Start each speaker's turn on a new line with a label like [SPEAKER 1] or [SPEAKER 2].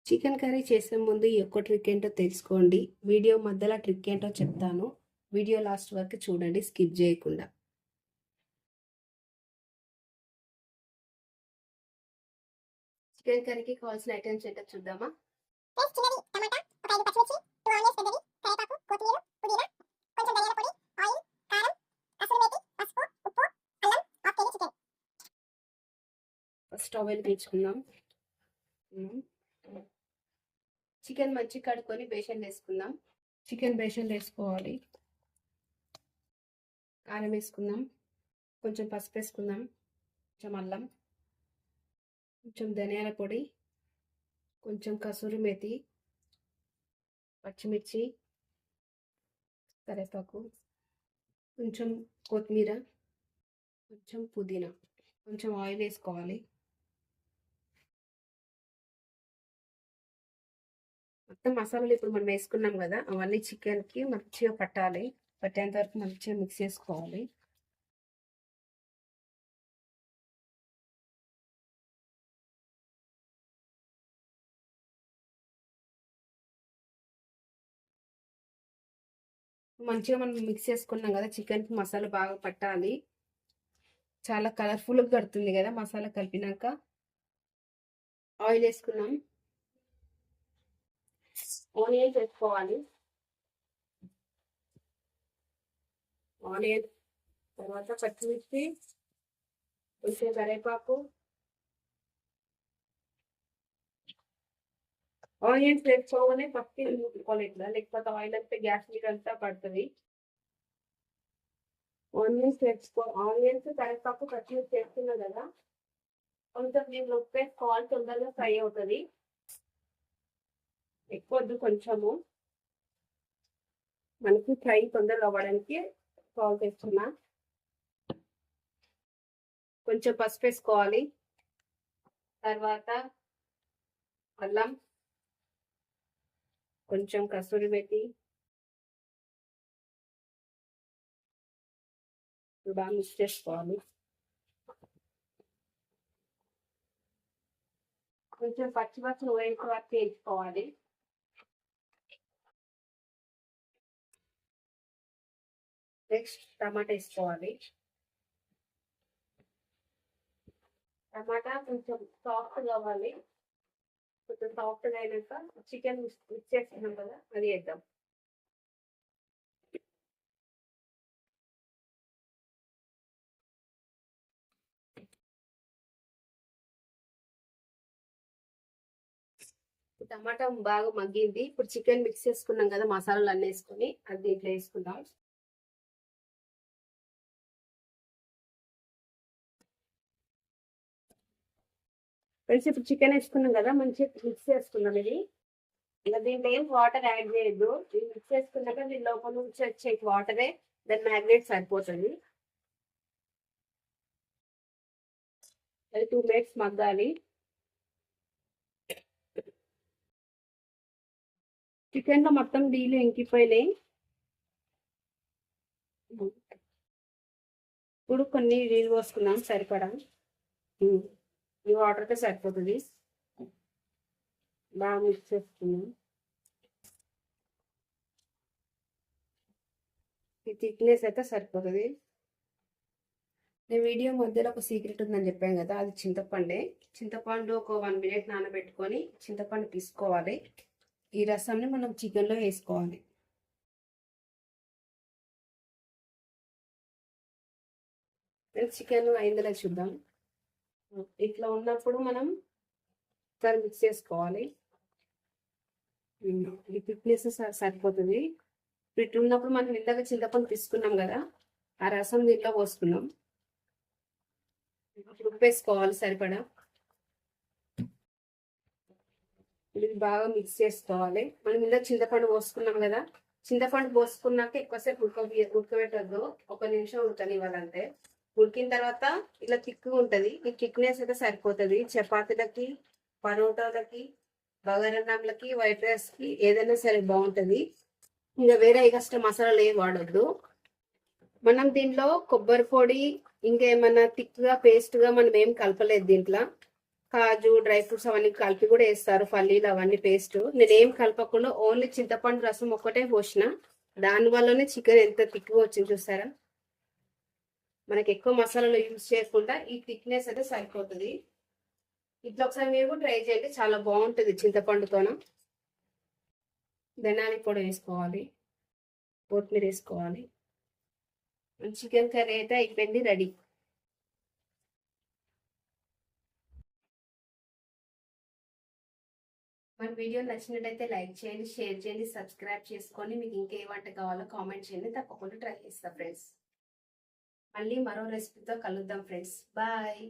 [SPEAKER 1] Chicken curry చేసే ముందు ఈ ఒక్క ట్రిక్ ఏంటో తెలుసుకోండి. వీడియో మధ్యలో ట్రిక్ ఏంటో చెప్తాను. వీడియో లాస్ట్ వరకు చూడండి, స్కిప్ చేయకుండా. చికెన్ కర్రీకి కావాల్సిన ఐటమ్స్ ఏంటో చూద్దామా. ఫస్ట్ ఆయిల్ తీసుకుందాం. చికెన్ మంచిగా కడుక్కొని బేషన్ వేసుకుందాం. చికెన్ బేషన్ వేసుకోవాలి. కారం వేసుకుందాం, కొంచెం పసుపు వేసుకుందాం, కొంచెం అల్లం, కొంచెం ధనియాల పొడి, కొంచెం కసూరి మేతి, పచ్చిమిర్చి, కరివేపాకు, కొంచెం కొత్తిమీర, కొంచెం పుదీనా, కొంచెం ఆయిల్ వేసుకోవాలి. మొత్తం మసాలాలు ఇప్పుడు మనం వేసుకున్నాం కదా, అవన్నీ చికెన్కి మంచిగా పట్టాలి. పట్టేంత వరకు మంచిగా మిక్స్ చేసుకోవాలి. మంచిగా మనం మిక్స్ చేసుకున్నాం కదా, చికెన్కి మసాలా బాగా పట్టాలి. చాలా కలర్ఫుల్గా కడుతుంది కదా మసాలా కలిపినాక. ఆయిల్ వేసుకున్నాం, ఆనియన్స్ వేసుకోవాలి. ఆనియన్ తర్వాత పచ్చిమిర్చి, కొంచెం కరివేపాకు. ఆనియన్స్ వేసుకోగానే పచ్చి ముట్టుకోవాలి ఇట్లా, లేకపోతే ఆయిల్ అంతా గ్యాస్ మీద అంతా పడుతుంది. ఆనియన్స్ కరివేపాకు పచ్చిమిర్చి వేస్తున్నాం కదా, కొంచెం దీంట్లో ఉప్పు వేసుకోవాలి, తొందరగా ఫ్రై అవుతుంది. ఎక్కువ వద్దు, కొంచెము మనకి ఫ్రై తొందరగా అవ్వడానికి సాల్ట్ వేస్తున్నా. కొంచెం పసుపు వేసుకోవాలి. తర్వాత అల్లం, కొంచెం కసూరి మేతి, బాగా మిక్స్ చేసుకోవాలి. కొంచెం పచ్చిపచ్చి వేయించే వరకు వేయించుకోవాలి. నెక్స్ట్ టమాటా వేసుకోవాలి. టమాటా కొంచెం సాఫ్ట్ కావాలి. కొంచెం సాఫ్ట్గా అయినాక చికెన్ మిక్స్ చేసుకున్నాం కదా, అది వేద్దాం. టమాటా బాగా మగ్గింది. ఇప్పుడు చికెన్ మిక్స్ చేసుకున్నాం కదా, మసాలాలు అన్నీ వేసుకొని అది దీంట్లో వేసుకుందాం. ఫ్రెండ్స్, ఇప్పుడు చికెన్ వేసుకున్నాం కదా, మంచిగా మిక్స్ చేసుకున్నాం. ఇది ఇలా దీంట్లో ఏం వాటర్ యాడ్ చేయొద్దు. ఇది మిక్స్ చేసుకున్నాక దీని లోపల నుంచి వచ్చే వాటరే దాని మ్యాగ్నేట్ సరిపోతుంది. అది 2 minutes మగ్గాలి. చికెన్ లో మొత్తం నీళ్ళు ఇంకిపోయినాయి. ఇప్పుడు కొన్ని నీళ్ళు పోసుకున్నాం సరిపడా. ఈ వాటర్తో సరిపోతుంది. బాగా మిక్స్ చేసుకున్నాం. ఈ థిక్నెస్ అయితే సరిపోతుంది. నేను వీడియో మధ్యలో ఒక సీక్రెట్ ఉందని చెప్పాను కదా, అది చింతపండే. చింతపండు ఒక 1 minute నానబెట్టుకొని చింతపండు తీసుకోవాలి. ఈ రసంని మనం చికెన్లో వేసుకోవాలి. చికెన్ అయిందిలా చూద్దాం. ఇట్లా ఉన్నప్పుడు మనం ఒకసారి మిక్స్ చేసుకోవాలి. ఈ థిక్నెస్ సరిపోతుంది. ఇట్లా ఉన్నప్పుడు మనం ఇందాక చింతపండు తీసుకున్నాం కదా, ఆ రసం దీంట్లో పోసుకున్నాం. ఉప్పు వేసుకోవాలి సరిపడా. ఇది బాగా మిక్స్ చేసుకోవాలి. మనం ఇందాక చింతపండు పోసుకున్నాం కదా, చింతపండు పోసుకున్నాక ఎక్కువసేపు ఉడకబెట్టద్దు. 1 నిమిషం ఉడకనివ్వాలంటే. ఉడికిన తర్వాత ఇలా తిక్కుగా ఉంటుంది. ఈ థిక్నెస్ అయితే సరిపోతుంది. చపాతీలకి, పరోటాలకి, బగారన్నంలకి, వైట్ రైస్కి ఏదైనా సరే బాగుంటుంది. ఇంకా వేరే ఎక్స్ట్రా మసాలాలు ఏం వాడొద్దు. మనం దీంట్లో కొబ్బరి పొడి ఇంకా ఏమన్నా థిక్గా పేస్ట్గా మనం ఏం కలపలేదు దీంట్లో. కాజు డ్రై ఫ్రూట్స్ అవన్నీ కలిపి కూడా వేస్తారు, పల్లీలు అవన్నీ పేస్ట్. నేనేం కలపకుండా ఓన్లీ చింతపండు రసం ఒక్కటే పోసిన, దాని వల్లనే చికెన్ ఎంత థిక్గా వచ్చింది చూసారా. మనకి ఎక్కువ మసాలాలు యూజ్ చేయకుండా ఈ థిక్నెస్ అయితే సరిపోతుంది. ఇట్లా ఒకసారి మీరు కూడా ట్రై చేయండి, చాలా బాగుంటుంది చింతపండుతోన. ధనియాల పొడి వేసుకోవాలి, కొత్తిమీర వేసుకోవాలి. చికెన్ కర్రీ అయితే అయిపోయింది, రెడీ. మన వీడియో నచ్చినట్టయితే లైక్ చేయండి, షేర్ చేయండి, సబ్స్క్రైబ్ చేసుకొని మీకు ఇంకే వంట కావాలో కామెంట్ చేయండి, తప్పకుండా ట్రై చేస్తా ఫ్రెండ్స్. మళ్ళీ మరో రెసిపీతో కలుద్దాం ఫ్రెండ్స్. బాయ్.